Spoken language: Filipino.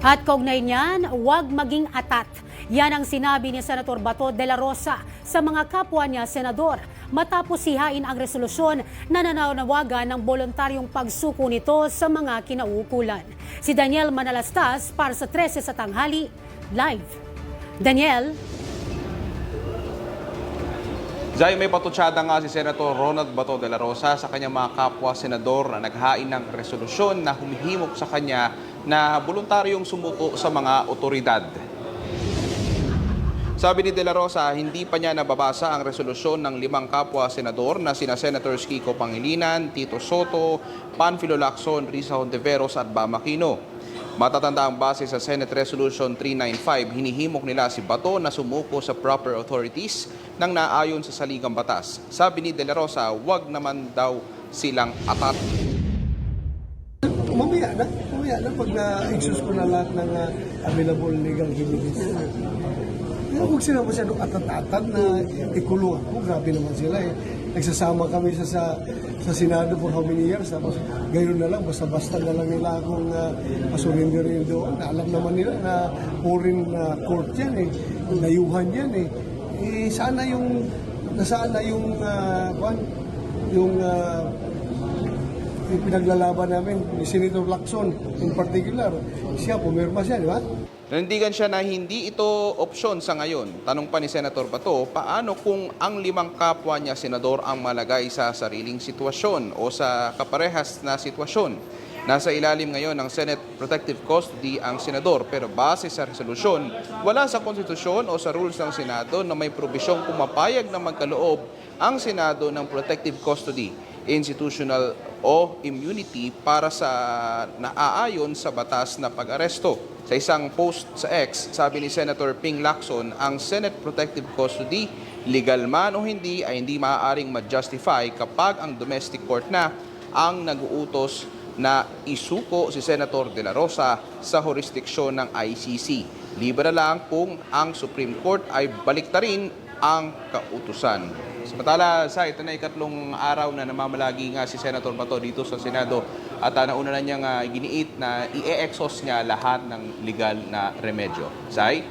At kaugnay niyan, huwag maging atat. Yan ang sinabi ni Senator Bato de la Rosa sa mga kapwa niya senador matapos sihain ang resolusyon na nananawagan ng voluntaryong pagsuko nito sa mga kinauukulan. Si Daniel Manalastas para sa 13 sa tanghali, live. Daniel? Zay, may patutsada nga si Senator Ronald Bato de la Rosa sa kanyang mga kapwa senador na naghain ng resolusyon na humihimok sa kanya na voluntaryong sumuko sa mga otoridad. Sabi ni De La Rosa, hindi pa niya nababasa ang resolusyon ng 5 kapwa senador na sina Senators Kiko Pangilinan, Tito Soto, Panfilo Lacson, Risa Hontiveros at Bam Aquino. Matatanda ang base sa Senate Resolution 395, hinihimok nila si Bato na sumuko sa proper authorities nang naayon sa saligang batas. Sabi ni De La Rosa, wag naman daw silang atat. Mamaya na pag na-exhaust ko na lahat ng available legal remedies. Huwag sila masyadong atat-atat na ikulong ako. Grabe naman sila eh. Nagsasama kami sa Senado for how many years. Tapos gayon na lang, basta-basta na lang nila akong pasurindirin doon. Alam naman nila na foreign court yan eh. Layuhan yan eh. Nasaan na yung pinaglalaban namin ni Senator Lacson in particular. Siya, pumirma siya, di ba? Nanindigan siya na hindi ito opsyon sa ngayon. Tanong pa ni Senator Bato, paano kung ang 5 kapwa niya senador ang malagay sa sariling sitwasyon o sa kaparehas na sitwasyon? Nasa ilalim ngayon ng Senate Protective Custody ang senador pero base sa resolusyon, wala sa konstitusyon o sa rules ng Senado na may probisyong pumapayag na magkaloob ang Senado ng Protective Custody, institutional o immunity para sa naaayon sa batas na pag-aresto. Sa isang post sa X, sabi ni Senator Ping Lacson, ang Senate Protective Custody, legal man o hindi, ay hindi maaaring ma-justify kapag ang domestic court na ang nag-uutos na isuko si Senator De La Rosa sa jurisdiksyon ng ICC. Libre lang kung ang Supreme Court ay baliktarin ang kautusan. Samantala, ito na ikatlong araw na namamalagi nga si Senator Bato dito sa Senado at nauna na niyang giniit na i-exhaust niya lahat ng legal na remedyo. Sai?